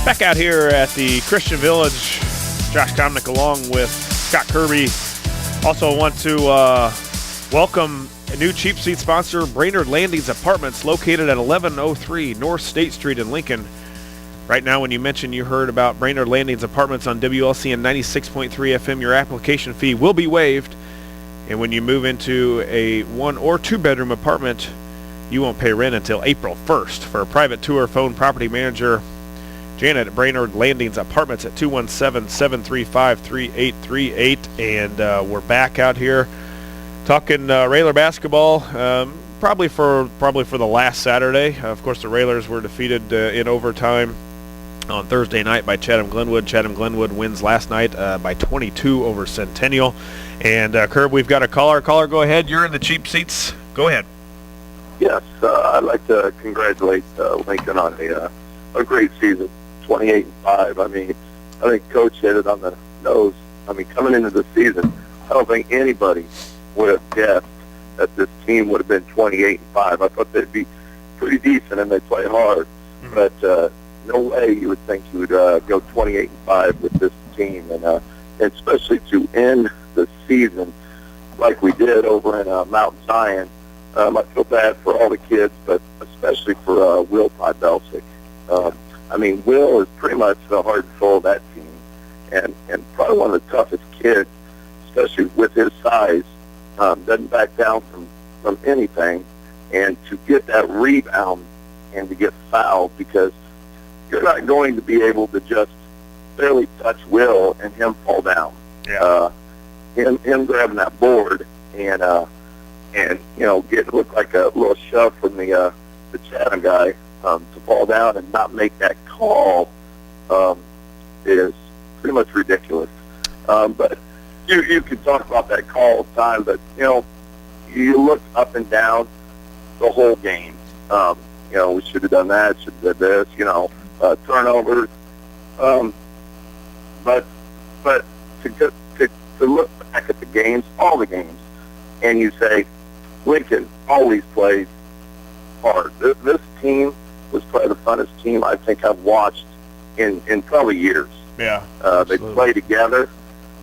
Back out here at the Christian Village, Josh Komnick along with Scott Kirby. Also want to welcome a new cheap seat sponsor, Brainerd Landings Apartments, located at 1103 North State Street in Lincoln. Right now, when you mentioned you heard about Brainerd Landings Apartments on WLCN 96.3 FM, your application fee will be waived. And when you move into a 1 or 2 bedroom apartment, you won't pay rent until April 1st. For a private tour, phone property manager Janet at Brainerd Landings Apartments at 217-735-3838. And we're back out here talking Railer basketball, probably for the last Saturday. Of course, the Railers were defeated in overtime on Thursday night by Chatham-Glenwood. Chatham-Glenwood wins last night by 22 over Centennial. And Curb, we've got a caller. Caller, go ahead. You're in the cheap seats. Go ahead. Yes, I'd like to congratulate Lincoln on a great season, 28-5. I mean, I think Coach hit it on the nose. I mean, coming into the season, I don't think anybody would have guessed that this team would have been 28-5. I thought they'd be pretty decent and they play hard, but no way you would think you would go 28-5 with this team, and especially to end the season like we did over in Mount Zion. I feel bad for all the kids, but especially for Will Pybelsic. I mean, Will is pretty much the heart and soul of that team, and probably one of the toughest kids, especially with his size. Doesn't back down from anything, and to get that rebound and to get fouled, because you're not going to be able to just barely touch Will and him fall down. Yeah. Him grabbing that board and look like a little shove from the Chatham guy to fall down and not make that call is pretty much ridiculous. But you can talk about that call all the time, but you look up and down the whole game. We should have done that, should have done this, turnovers. But to look back at the games, all the games, and you say, Lincoln always plays hard. This team was probably the funnest team I think I've watched in probably years. Yeah. They play together.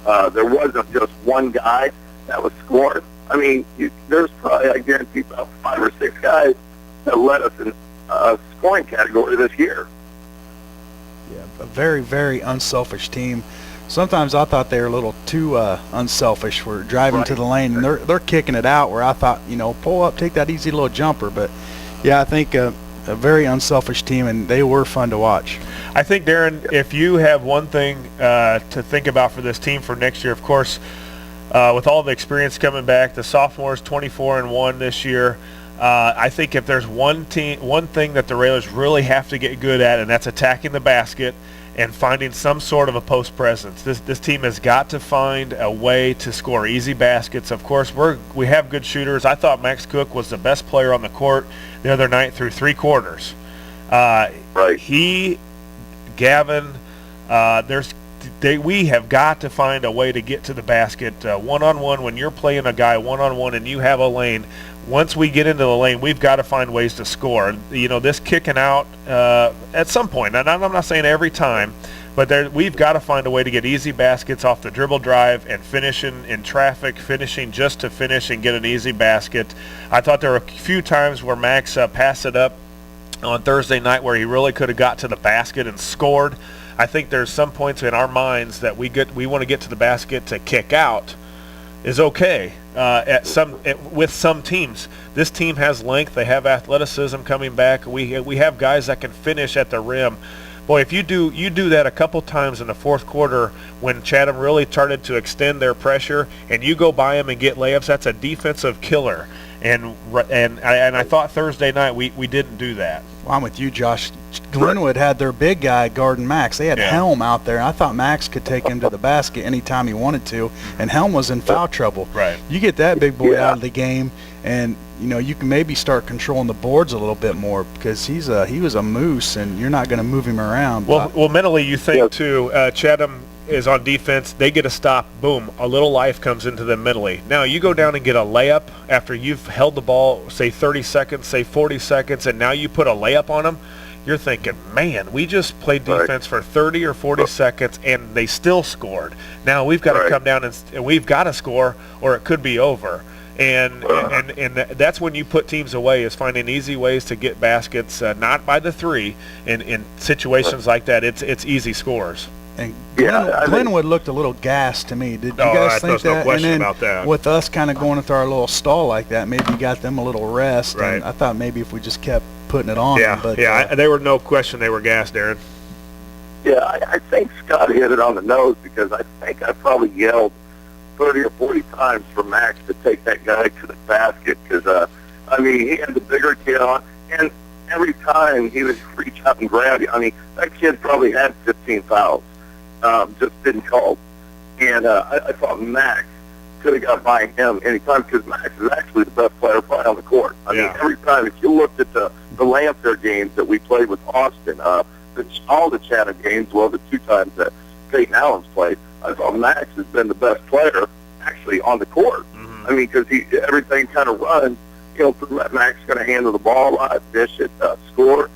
There wasn't just one guy that was scoring. I mean, there's probably, I guarantee, about 5 or 6 guys that led us in a scoring category this year. Yeah, a very, very unselfish team. Sometimes I thought they were a little too unselfish. We're driving to the lane, and they're kicking it out where I thought, pull up, take that easy little jumper. But, yeah, I think a very unselfish team, and they were fun to watch. I think, Darren, if you have one thing to think about for this team for next year, of course, with all the experience coming back, the sophomores 24-1 this year, I think if there's one thing that the Railers really have to get good at, and that's attacking the basket and finding some sort of a post presence. This team has got to find a way to score easy baskets. Of course, we have good shooters. I thought Max Cook was the best player on the court the other night through 3 quarters. He, Gavin, we have got to find a way to get to the basket one-on-one. When you're playing a guy one-on-one and you have a lane, once we get into the lane, we've got to find ways to score. This kicking out at some point, and I'm not saying every time, but we've got to find a way to get easy baskets off the dribble drive and finishing in traffic, finishing just to finish and get an easy basket. I thought there were a few times where Max passed it up on Thursday night where he really could have got to the basket and scored. I think there's some points in our minds that we want to get to the basket to kick out is okay. With some teams, this team has length. They have athleticism coming back. We have guys that can finish at the rim. Boy, if you do that a couple times in the fourth quarter when Chatham really started to extend their pressure, and you go by them and get layups, that's a defensive killer. And I thought Thursday night we didn't do that. Well, I'm with you, Josh. Glenwood had their big guy guarding Max. They had Helm out there. I thought Max could take him to the basket anytime he wanted to, and Helm was in foul trouble. Right. You get that big boy out of the game, and you can maybe start controlling the boards a little bit more, because he was a moose, and you're not going to move him around. Well, mentally you think too. Chatham is on defense. They get a stop. Boom, a little life comes into them mentally. Now you go down and get a layup after you've held the ball, say 30 seconds, say 40 seconds, and now you put a layup on them. you're thinking, man, we just played defense for 30 or 40 seconds, and they still scored. Now we've got to come down and we've got to score, or it could be over. And that's when you put teams away, is finding easy ways to get baskets, not by the three. In situations like that, it's easy scores. And Glenwood looked a little gassed to me. Did you guys think that? No question and then about that. With us kind of going into our little stall like that, maybe you got them a little rest. Right. And I thought maybe if we just kept putting it on. Yeah, them, but, they were no question they were gassed, Darren. Yeah, I think Scott hit it on the nose, because I think I probably yelled 30 or 40 times for Max to take that guy to the basket, because, he had the bigger kid on, and every time he would reach out and grab you. I mean, that kid probably had 15 fouls, just didn't call. And I thought Max could have got by him anytime, because Max is actually the best player probably on the court. I mean, every time, if you looked at the Lancer games that we played with Austin, all the Chatham games, well, the 2 times that Peyton Allen's played, I thought Max has been the best player actually on the court. Mm-hmm. I mean, because everything kind of runs, Max is going to handle the ball a lot, dish it, score,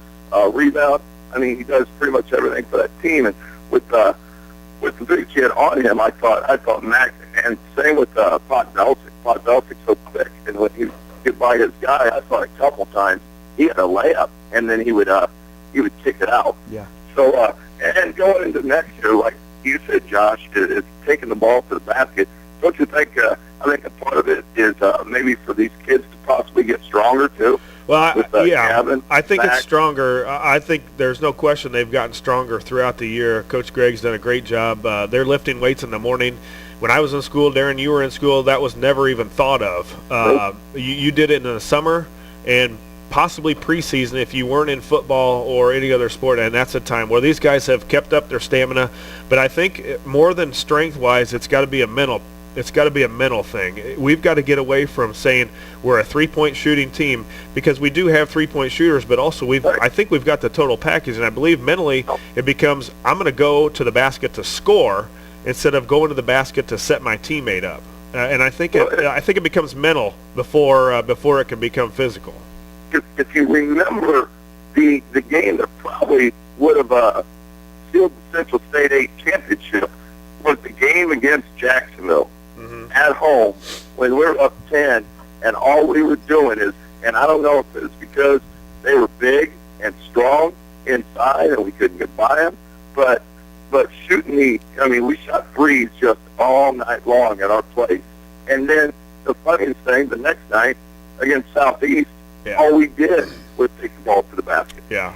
rebound. I mean, he does pretty much everything for that team. And with the big kid on him, I thought Max, and same with Podbelczyk. Podbelczyk's so quick, and when he get by his guy, I thought a couple times he had a layup, and then he would kick it out. Yeah. So and going into next year, like you said, Josh, is taking the ball to the basket. Don't you think? I think a part of it is maybe for these kids to possibly get stronger too. Well, Gavin, I think Max. it's stronger. I think there's no question they've gotten stronger throughout the year. Coach Gregg's done a great job. They're lifting weights in the morning. When I was in school, Darren, you were in school, that was never even thought of. You did it in the summer and possibly preseason if you weren't in football or any other sport, and that's a time where these guys have kept up their stamina. But I think more than strength-wise, it's got to be a mental thing. We've got to get away from saying we're a three-point shooting team, because we do have three-point shooters, but also I think we've got the total package. And I believe mentally it becomes, I'm going to go to the basket to score instead of going to the basket to set my teammate up. And I think it becomes mental before it can become physical. If you remember the game that probably would have sealed the Central State 8 championship was the game against Jacksonville. Mm-hmm. At home, when we were up 10, and all we were doing is, and I don't know if it's because they were big and strong inside and we couldn't get by them, but shooting we shot threes just all night long at our place. And then the funniest thing, the next night against Southeast, all we did was take the ball to the basket. Yeah.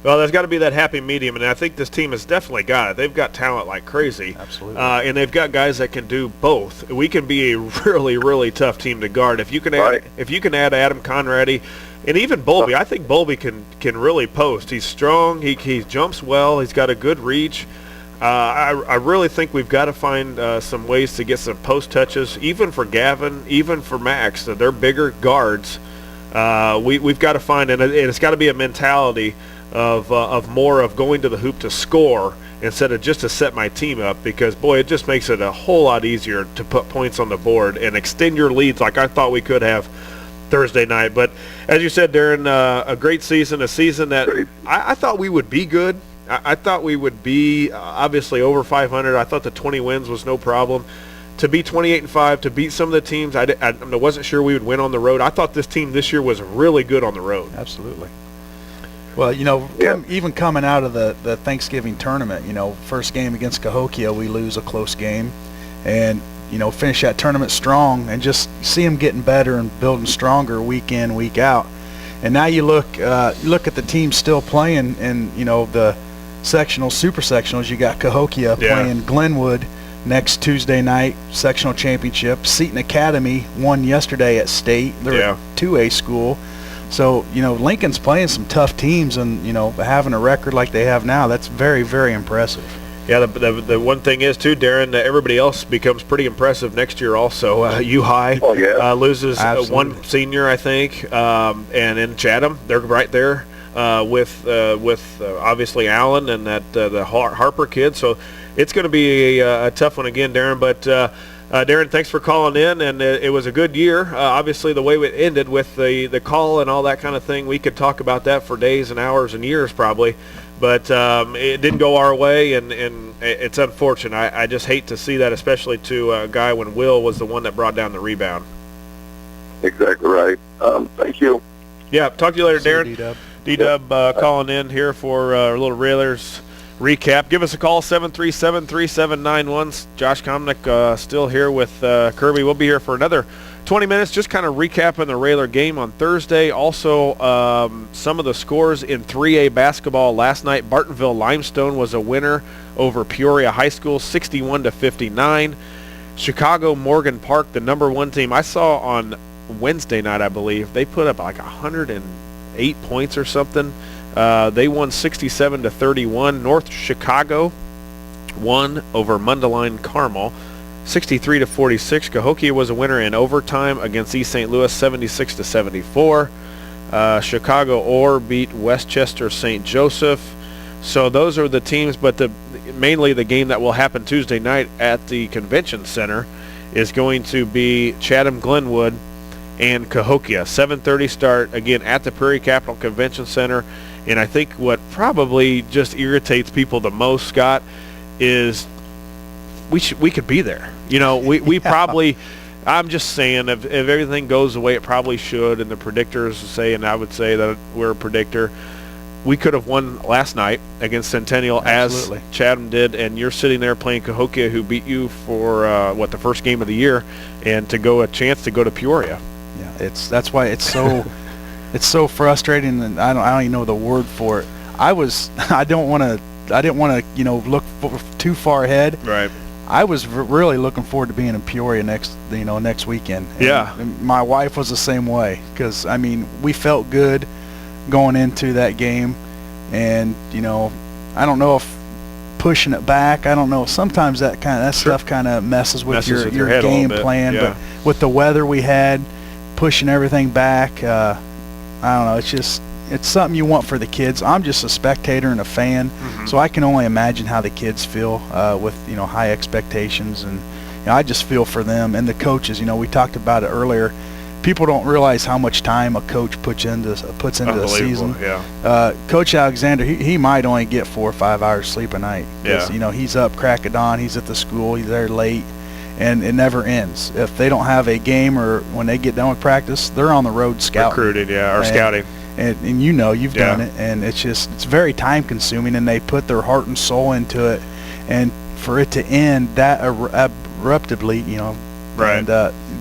Well, there's got to be that happy medium, and I think this team has definitely got it. They've got talent like crazy. Absolutely. And they've got guys that can do both. We can be a really, really tough team to guard. If you can add Adam Conradi and even Bowlby, I think Bowlby can really post. He's strong. He jumps well. He's got a good reach. I really think we've got to find some ways to get some post touches, even for Gavin, even for Max. They're bigger guards. We've got to find, and it's got to be a mentality of more of going to the hoop to score instead of just to set my team up, because, boy, it just makes it a whole lot easier to put points on the board and extend your leads like I thought we could have Thursday night. But as you said, Darren, a great season, a season that I thought we would be good. I thought we would be obviously over 500. I thought the 20 wins was no problem. To be 28-5, to beat some of the teams, I wasn't sure we would win on the road. I thought this team this year was really good on the road. Absolutely. Well, even coming out of the Thanksgiving tournament, first game against Cahokia, we lose a close game, and finish that tournament strong, and just see them getting better and building stronger week in, week out. And now you look at the team still playing in the sectional, super sectionals. You got Cahokia playing Glenwood next Tuesday night, sectional championship. Seton Academy won yesterday at state. They're a 2A school. So, Lincoln's playing some tough teams, and, having a record like they have now, that's very, very impressive. Yeah, the one thing is, too, Darren, everybody else becomes pretty impressive next year also. U-High loses one senior, I think, and in Chatham, they're right there with obviously Allen and the Harper kid. So it's going to be a tough one again, Darren. But Darren, thanks for calling in, and it was a good year. Obviously, the way it ended with the call and all that kind of thing, we could talk about that for days and hours and years probably, but it didn't go our way, and it's unfortunate. I just hate to see that, especially to a guy when Will was the one that brought down the rebound. Exactly right. Thank you. Yeah, talk to you later, Darren. D-Dub. D-Dub calling in here for a little Railers recap. Give us a call, 737-3791. Josh Komnick still here with Kirby. We'll be here for another 20 minutes, just kind of recapping the Railer game on Thursday. Also, some of the scores in 3A basketball last night. Bartonville Limestone was a winner over Peoria High School, 61-59. Chicago Morgan Park, the number 1 team. I saw on Wednesday night, I believe, they put up like 108 points or something. They won 67-31. North Chicago won over Mundelein Carmel, 63-46. Cahokia was a winner in overtime against East St. Louis, 76-74. Chicago Orr beat Westchester St. Joseph. So those are the teams, but mainly the game that will happen Tuesday night at the Convention Center is going to be Chatham-Glenwood and Cahokia. 7:30 start, again, at the Prairie Capital Convention Center. And I think what probably just irritates people the most, Scott, is we could be there. We probably, I'm just saying, if everything goes the way it probably should, and the predictors say, and I would say that we're a predictor, we could have won last night against Centennial. Absolutely. As Chatham did, and you're sitting there playing Cahokia, who beat you for the first game of the year, and a chance to go to Peoria. Yeah, that's why it's so it's so frustrating, and I don't even know the word for it. I didn't want to look too far ahead. Right. I was really looking forward to being in Peoria next weekend. And my wife was the same way, because we felt good going into that game, and I don't know if pushing it back, I don't know, sometimes that stuff kind of messes with your game plan. Yeah. But with the weather we had, pushing everything back, I don't know, it's something you want for the kids. I'm just a spectator and a fan, so I can only imagine how the kids feel with high expectations, and I just feel for them and the coaches. We talked about it earlier. People don't realize how much time a coach puts into the season. Yeah. Coach Alexander, he might only get 4 or 5 hours sleep a night. Yeah. He's up crack of dawn. He's at the school. He's there late, and it never ends. If they don't have a game or when they get done with practice, they're on the road scouting. Recruiting, or scouting. And you've done it, and it's very time consuming, and they put their heart and soul into it, and for it to end that abruptly, right, and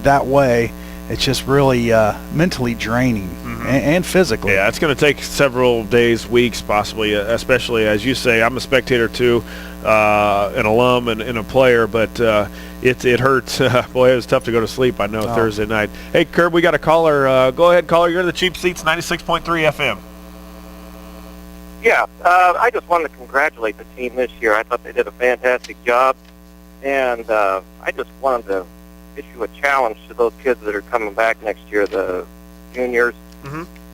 that way, it's just really mentally draining and physically. Yeah, it's going to take several days, weeks, possibly, especially, as you say, I'm a spectator too, an alum and a player, but it hurts. Boy, it was tough to go to sleep, I know, Thursday night. Hey, Kirb, we got a caller. Go ahead, caller. You're in the Cheap Seats 96.3 FM. Yeah, I just wanted to congratulate the team this year. I thought they did a fantastic job, and I just wanted to issue a challenge to those kids that are coming back next year, the juniors.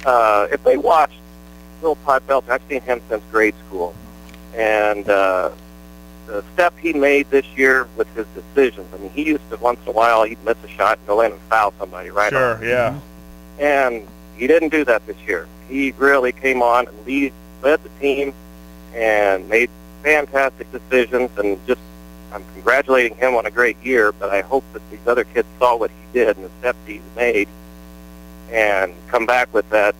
If they watch Will Podbelt, I've seen him since grade school, and the step he made this year with his decisions. He used to, once in a while, he'd miss a shot and go in and foul somebody right Sure, off. yeah. And he didn't do that this year. He really came on and led the team and made fantastic decisions, and I'm congratulating him on a great year, but I hope that these other kids saw what he did and the steps he's made and come back with that,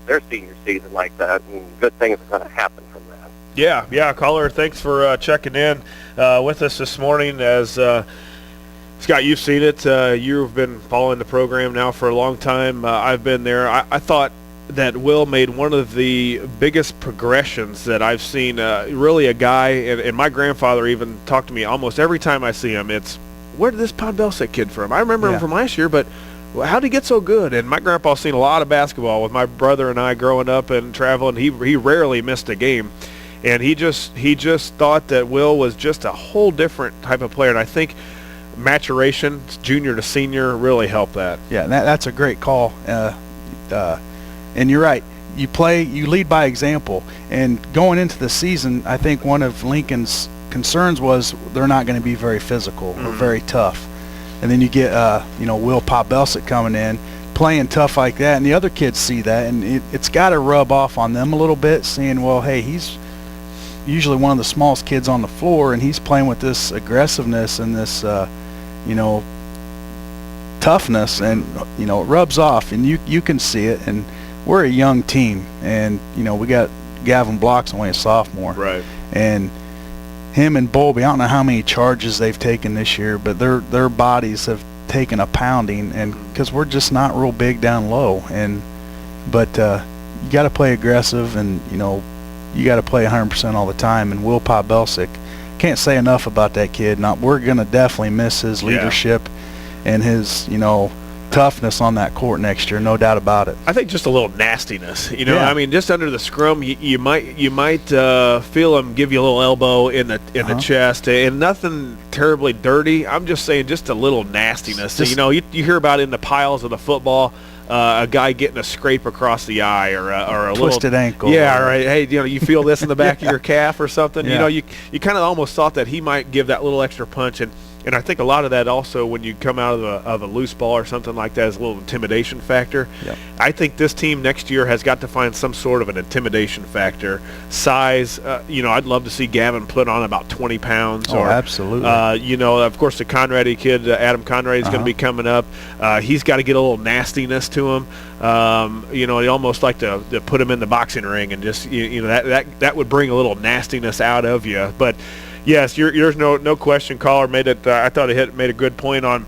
their senior season like that, and good things are going to happen from that. Yeah, caller, thanks for checking in with us this morning. As Scott, you've seen it. You've been following the program now for a long time. I've been there. I thought that Will made one of the biggest progressions that I've seen. Really a guy, and my grandfather even talked to me almost every time I see him. It's, where did this Podbelset kid from? I remember him from last year, but how did he get so good? And my grandpa's seen a lot of basketball with my brother and I growing up and traveling. He rarely missed a game. And he just thought that Will was just a whole different type of player. And I think maturation, junior to senior, really helped that. Yeah, that's a great call. And you're right. You lead by example. And going into the season, I think one of Lincoln's concerns was they're not going to be very physical or very tough. And then you get, Will Pobelsic coming in, playing tough like that, and the other kids see that, and it's got to rub off on them a little bit, seeing, well, hey, he's usually one of the smallest kids on the floor, and he's playing with this aggressiveness and this, toughness, and, it rubs off, and you can see it. And we're a young team, and, we got Gavin Blocks only a sophomore. Right. And him and Bowlby, I don't know how many charges they've taken this year, but their bodies have taken a pounding, and because we're just not real big down low. But you got to play aggressive, and you got to play 100% all the time. And Will Pobelsic, can't say enough about that kid. We're gonna definitely miss his leadership and his toughness on that court next year, no doubt about it. I think just a little nastiness, I mean, just under the scrum, you might feel him give you a little elbow in the chest, and nothing terribly dirty. I'm just saying, just a little nastiness. You hear about in the piles of the football, a guy getting a scrape across the eye, or a twisted ankle. Yeah, right. Hey, you feel this in the back of your calf or something. Yeah. You kind of almost thought that he might give that little extra punch, and I think a lot of that also, when you come out of a loose ball or something like that, is a little intimidation factor. Yep. I think this team next year has got to find some sort of an intimidation factor. Size, I'd love to see Gavin put on about 20 pounds. Oh, absolutely. Of course, the Conrady kid, Adam Conrady, is going to be coming up. He's got to get a little nastiness to him. He almost like to put him in the boxing ring, and just that would bring a little nastiness out of you. But yes, there's no question. Caller made it. I thought he made a good point on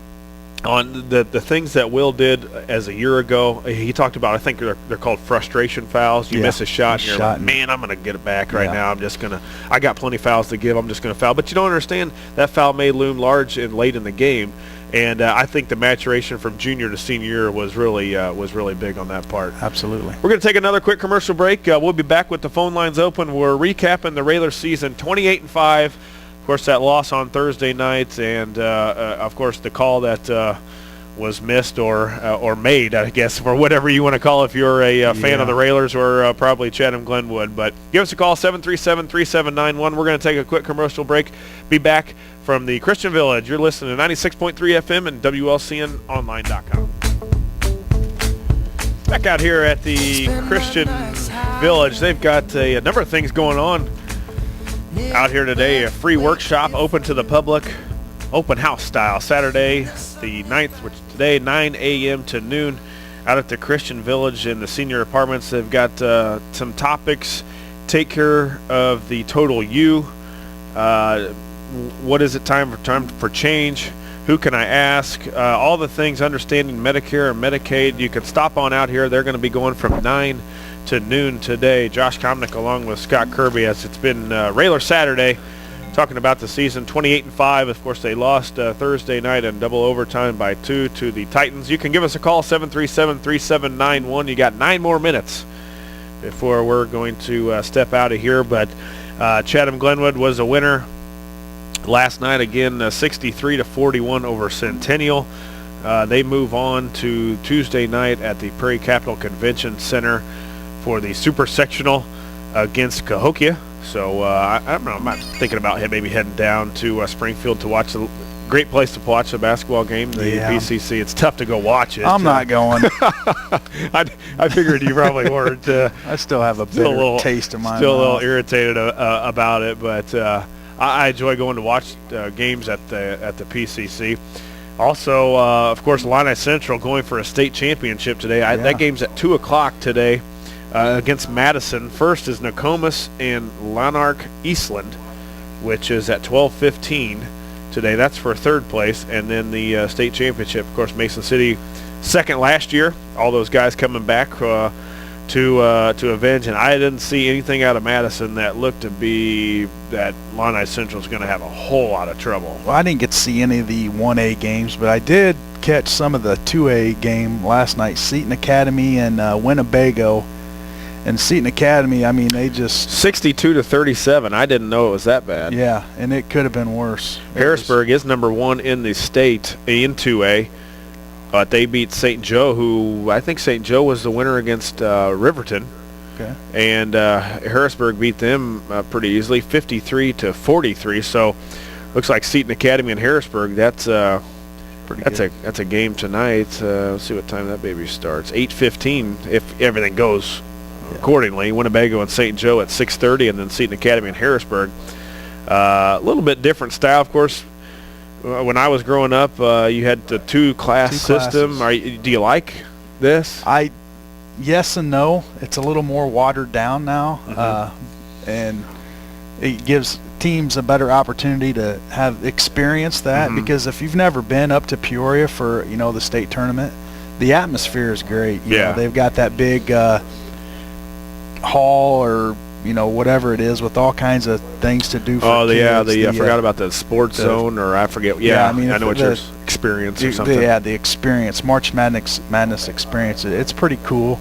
the things that Will did as a year ago. He talked about, I think they're called frustration fouls. You miss a shot, and you're like, man, I'm going to get it back right now. I got plenty of fouls to give. I'm just going to foul. But you don't understand, that foul may loom large and late in the game. And I think the maturation from junior to senior year was really big on that part. Absolutely. We're going to take another quick commercial break. We'll be back with the phone lines open. We're recapping the Raylor season, 28-5. Of course, that loss on Thursday night, and of course the call that was missed or made, I guess, for whatever you want to call it, if you're a fan of the Raylers, or probably Chatham Glenwood. But give us a call, 737-3791. We're going to take a quick commercial break. Be back from the Christian Village. You're listening to 96.3 FM and WLCNonline.com. Back out here at the Christian Village, they've got a number of things going on out here today. A free workshop open to the public, open house style, Saturday the 9th, which is today, 9 a.m. to noon, out at the Christian Village in the senior apartments. They've got some topics. Take care of the total you. What is it time for change? Who can I ask? All the things, understanding Medicare and Medicaid. You can stop on out here. They're going to be going from 9 to noon today. Josh Komnick along with Scott Kirby, as it's been Raylor Saturday, talking about the season, 28-5. Of course, they lost Thursday night in double overtime by 2 to the Titans. You can give us a call, 737-3791. You got 9 more minutes before we're going to step out of here. But Chatham Glenwood was a winner last night, again, 63-41 over Centennial. They move on to Tuesday night at the Prairie Capital Convention Center for the Super Sectional against Cahokia. So I don't know, I'm not thinking about maybe heading down to Springfield to watch a great place to watch a basketball game, the PCC. It's tough to go watch it. I'm not going. I figured you probably weren't. I still have a bitter taste in my mouth. Still a little irritated about it, but I enjoy going to watch games at the PCC. Also, of course, Illini Central going for a state championship today. That game's at 2 o'clock today against Madison. First is Nokomis and Lanark Eastland, which is at 12:15 today. That's for third place. And then the state championship, of course, Mason City second last year. All those guys coming back to avenge, and I didn't see anything out of Madison that looked to be that Illini Central is going to have a whole lot of trouble. Well, I didn't get to see any of the 1A games, but I did catch some of the 2A game last night, Seton Academy and Winnebago. And Seton Academy, I mean, they just 62-37. I didn't know it was that bad. Yeah, and it could have been worse. Harrisburg is number 1 in the state in 2A. But they beat St. Joe, who I think St. Joe was the winner against Riverton. Okay. And Harrisburg beat them pretty easily, 53-43. So looks like Seton Academy and Harrisburg. That's a game tonight. Let's see what time that baby starts. 8:15 if everything goes accordingly. Winnebago and St. Joe at 6:30, and then Seton Academy and Harrisburg. A little bit different style, of course. When I was growing up, you had the two-class system. Do you like this? Yes and no. It's a little more watered down now, and it gives teams a better opportunity to have experienced that, because if you've never been up to Peoria for the state tournament, the atmosphere is great. You know, they've got that big hall or whatever it is with all kinds of things to do for kids. I forgot about the sports zone, or I forget. Yeah, I mean, I know what your experience or something. The experience, March Madness experience. It's pretty cool.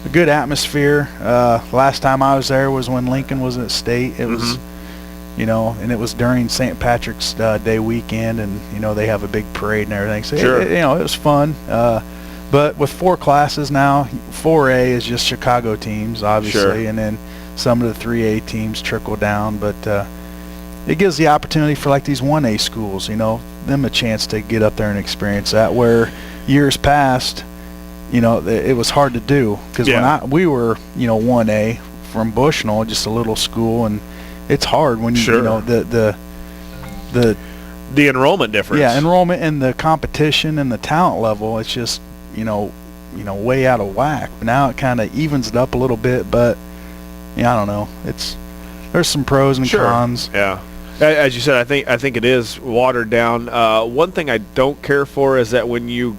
A good atmosphere. Last time I was there was when Lincoln was at state. It was, and it was during St. Patrick's Day weekend, and they have a big parade and everything. So it was fun. But with 4 classes now, 4A is just Chicago teams, obviously, and then some of the 3A teams trickle down. But it gives the opportunity for like these 1A schools, them a chance to get up there and experience that. Where years past, it was hard to do, because when we were 1A from Bushnell, just a little school, and it's hard when the enrollment difference. Yeah, enrollment and the competition and the talent level. It's just way out of whack. Now it kind of evens it up a little bit, but I don't know. There's some pros and cons. Yeah, as you said, I think it is watered down. One thing I don't care for is that when you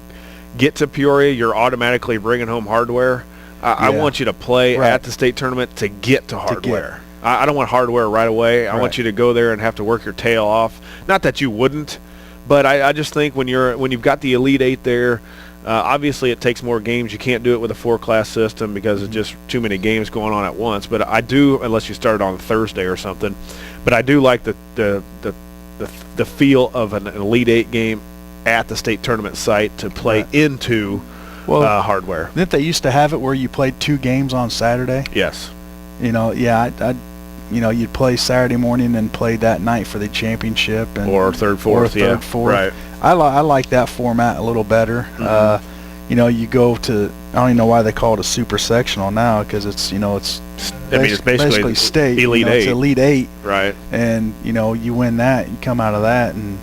get to Peoria, you're automatically bringing home hardware. I want you to play at the state tournament to get to hardware. I don't want hardware right away. I want you to go there and have to work your tail off. Not that you wouldn't, but I just think when you've got the Elite 8 there, obviously it takes more games. You can't do it with a 4-class system because it's just too many games going on at once. But I do, unless you start on Thursday or something. But I do like the feel of an Elite 8 game at the state tournament site to play into hardware. Didn't they used to have it where you played 2 games on Saturday? Yes. You'd play Saturday morning and play that night for the championship, or third, fourth. Right. I like that format a little better. You go to, I don't even know why they call it a super sectional now, because it's it's basically state Elite 8. It's Elite 8. Right. And you win that, you come out of that, and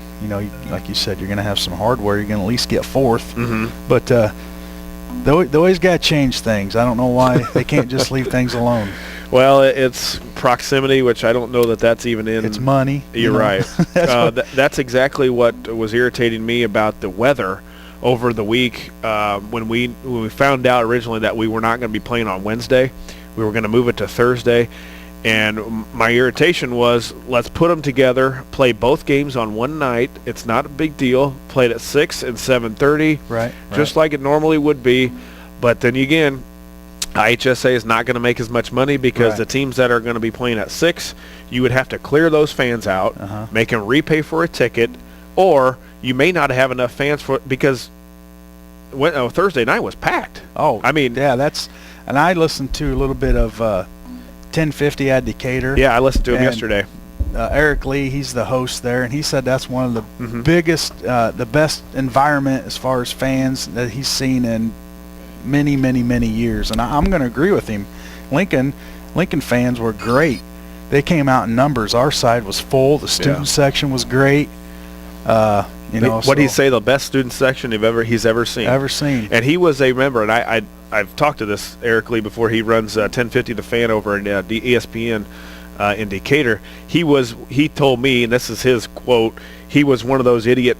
like you said, you're going to have some hardware. You're going to at least get 4th. But they always got to change things. I don't know why they can't just leave things alone. Well, it's proximity, which I don't know that's even in. It's money. You're right. That's exactly what was irritating me about the weather over the week. When we found out originally that we were not going to be playing on Wednesday, we were going to move it to Thursday, and my irritation was, let's put them together, play both games on one night. It's not a big deal. Played at 6 and 7:30, right? Just like it normally would be. But then again, IHSA is not going to make as much money because the teams that are going to be playing at 6, you would have to clear those fans out, make them repay for a ticket, or you may not have enough fans for because Thursday night was packed. Oh, I mean, yeah, and I listened to a little bit of 1050 at Decatur. Yeah, I listened to him yesterday. Eric Lee, he's the host there, and he said that's one of the biggest, the best environment as far as fans that he's seen in many, many, many years. And I'm going to agree with him. Lincoln fans were great. They came out in numbers. Our side was full. The student section was great. What did he say? The best student section he's ever seen. And he was a member, and I've talked to this Eric Lee before. He runs 1050 The Fan over in the ESPN in Decatur. He told me, and this is his quote, he was one of those idiot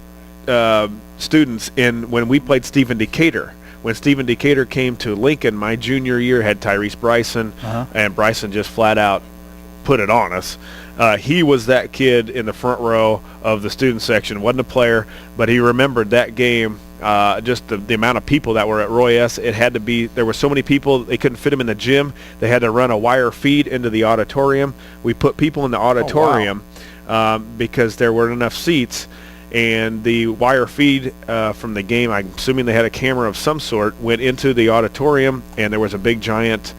students when we played Stephen Decatur. When Stephen Decatur came to Lincoln my junior year, had Tyrese Bryson, and Bryson just flat out put it on us. He was that kid in the front row of the student section. Wasn't a player, but he remembered that game. Just the amount of people that were at Roy S. It had to be. There were so many people they couldn't fit them in the gym. They had to run a wire feed into the auditorium. We put people in the auditorium because there weren't enough seats. And the wire feed from the game, I'm assuming they had a camera of some sort, went into the auditorium, and there was a big giant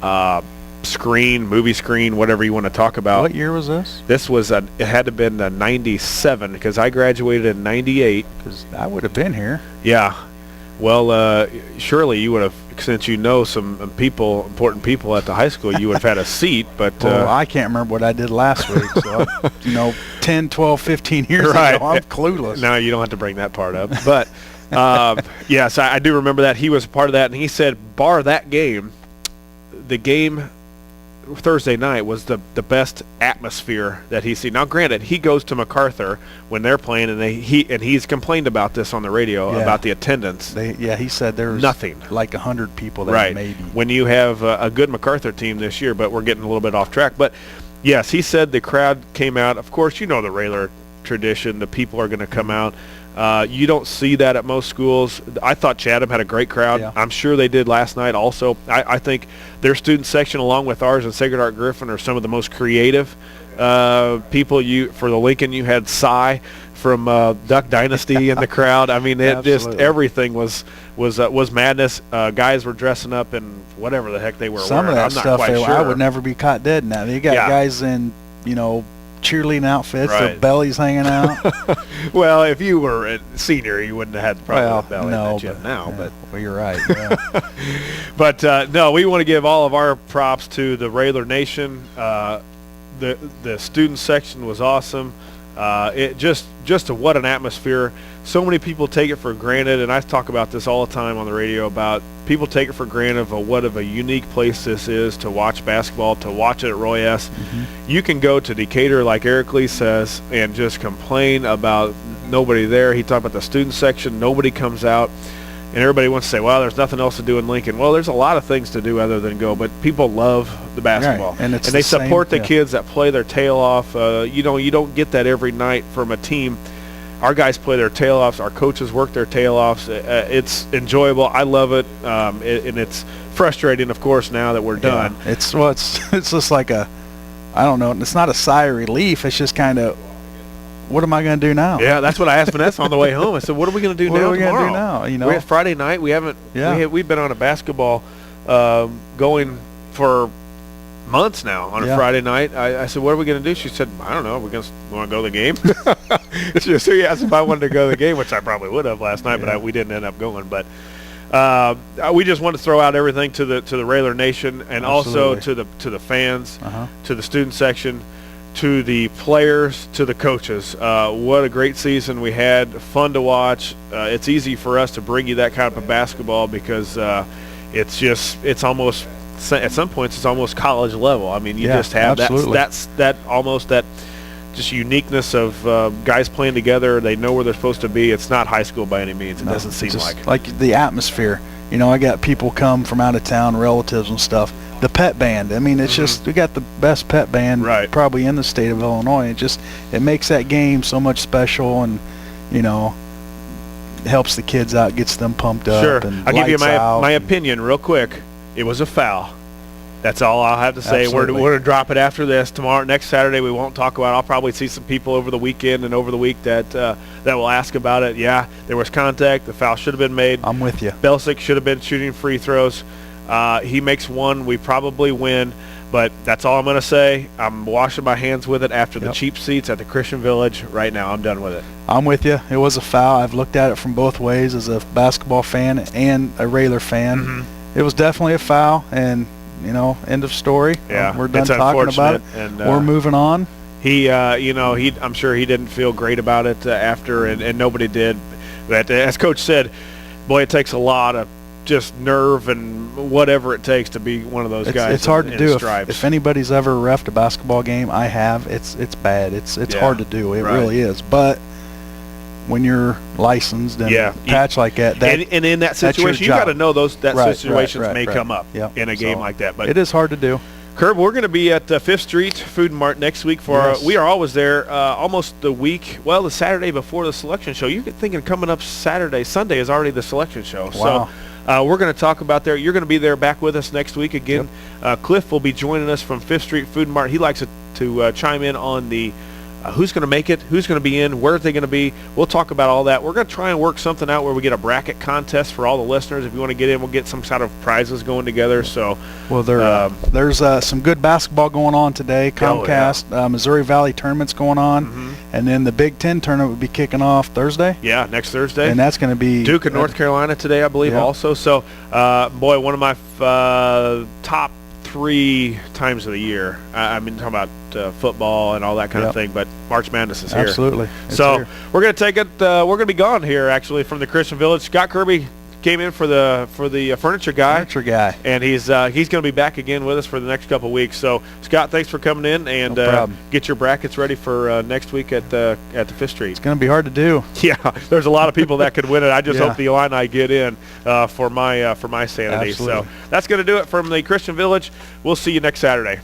movie screen, whatever you want to talk about. What year was this? This was it had to have been 97 because I graduated in 98. Because I would have been here. Yeah. Well, surely you would have, since you know some important people at the high school, you would have had a seat. But well, I can't remember what I did last week. So, 10, 12, 15 years ago, I'm clueless. No, you don't have to bring that part up. But, yes, I do remember that. He was a part of that. And he said, bar that game, the game Thursday night was the best atmosphere that he's seen. Now, granted, he goes to MacArthur when they're playing, and he's complained about this on the radio about the attendance. He said there was nothing, like 100 people there, right? Maybe when you have a good MacArthur team this year, but we're getting a little bit off track. But yes, he said the crowd came out. Of course, the Rayler tradition. The people are going to come out. You don't see that at most schools. I thought Chatham had a great crowd. Yeah. I'm sure they did last night also. I think their student section, along with ours and Sacred Heart Griffin, are some of the most creative people. For the Lincoln, you had Cy from Duck Dynasty in the crowd. I mean, it just everything was madness. Guys were dressing up in whatever the heck they were Some wearing. of that I'm not stuff, quite sure. I would never be caught dead now. You got guys in, cheerleading outfits, their bellies hanging out. Well, if you were a senior, you wouldn't have had probably a belly in that gym now. Yeah, but well, you're right. Yeah. But no, we want to give all of our props to the Rayler Nation. The student section was awesome. It just what an atmosphere. So many people take it for granted, and I talk about this all the time on the radio about people take it for granted of what of a unique place this is to watch basketball, to watch it at Roy S. Mm-hmm. You can go to Decatur, like Eric Lee says, and just complain about nobody there. He talked about the student section. Nobody comes out, and everybody wants to say, well, there's nothing else to do in Lincoln. Well, there's a lot of things to do other than go, but people love the basketball. Right. And they support the kids that play their tail off. You don't get that every night from a team. Our guys play their tail offs. Our coaches work their tail offs. It's enjoyable. I love it, and it's frustrating, of course, now that we're done. Yeah. It's just like I don't know. It's not a sigh of relief. It's just kind of, what am I going to do now? Yeah, that's what I asked Vanessa on the way home. I said, what are we going to do now tomorrow? What are we going to do now? We're at Friday night. We haven't. Yeah. We've been on a basketball going for months now on a Friday night. I said, what are we going to do? She said, I don't know. We're going to want to go to the game. She asked if I wanted to go to the game, which I probably would have last night, but we didn't end up going. But we just want to throw out everything to the Rayler Nation, and also to the fans, to the student section, to the players, to the coaches. What a great season we had. Fun to watch. It's easy for us to bring you that kind of basketball because it's almost, at some points, it's almost college level. I mean, you just have that just uniqueness of guys playing together. They know where they're supposed to be. It's not high school by any means. It doesn't seem like the atmosphere. I got people come from out of town, relatives and stuff. The pet band. I mean, it's just, we got the best pet band probably in the state of Illinois. It makes that game so much special, and helps the kids out, gets them pumped up. Sure. And I'll give you my opinion real quick. It was a foul. That's all I'll have to say. We're going to drop it after this. Next Saturday, we won't talk about it. I'll probably see some people over the weekend and over the week that will ask about it. Yeah, there was contact. The foul should have been made. I'm with you. Belsic should have been shooting free throws. He makes one. We probably win. But that's all I'm going to say. I'm washing my hands with it after the cheap seats at the Christian Village. Right now, I'm done with it. I'm with you. It was a foul. I've looked at it from both ways as a basketball fan and a Rayler fan. Mm-hmm. It was definitely a foul, and end of story. Yeah, we're done talking about it, and we're moving on. I'm sure he didn't feel great about it after, and nobody did. But as Coach said, boy, it takes a lot of just nerve and whatever it takes to be one of those guys. It's hard to do. If anybody's ever reffed a basketball game, I have. It's bad. It's hard to do. It really is. But when you're licensed and patch like that, and in that situation, you got to know situations may come up in a game like that. But it is hard to do. Curb, we're going to be at 5th Street Food and Mart next week we are always there almost the week, the Saturday before the selection show. You're thinking coming up Sunday is already the selection show. Wow. So we're going to talk about there. You're going to be there back with us next week again. Cliff will be joining us from 5th Street Food and Mart. He likes to chime in on the who's going to make it, who's going to be in, where are they going to be. We'll talk about all that. We're going to try and work something out where we get a bracket contest for all the listeners. If you want to get in, we'll get some sort of prizes going together. So, well, there's some good basketball going on today. Comcast, Missouri Valley tournament's going on, and then the Big Ten tournament will be kicking off Thursday. Yeah, next Thursday. And that's going to be Duke and North Carolina today, I believe, also. So, boy, one of my top 3 times of the year. I mean, talking about football and all that kind of thing, but March Madness is here. Absolutely. So we're going to take it. We're going to be gone here, actually, from the Christian Village. Scott Kirby came in for the furniture guy. And he's going to be back again with us for the next couple of weeks. So, Scott, thanks for coming in, and get your brackets ready for next week at the Fifth Street. It's going to be hard to do. Yeah, there's a lot of people that could win it. I just hope the Illini get in for my sanity. Absolutely. So that's going to do it from the Christian Village. We'll see you next Saturday.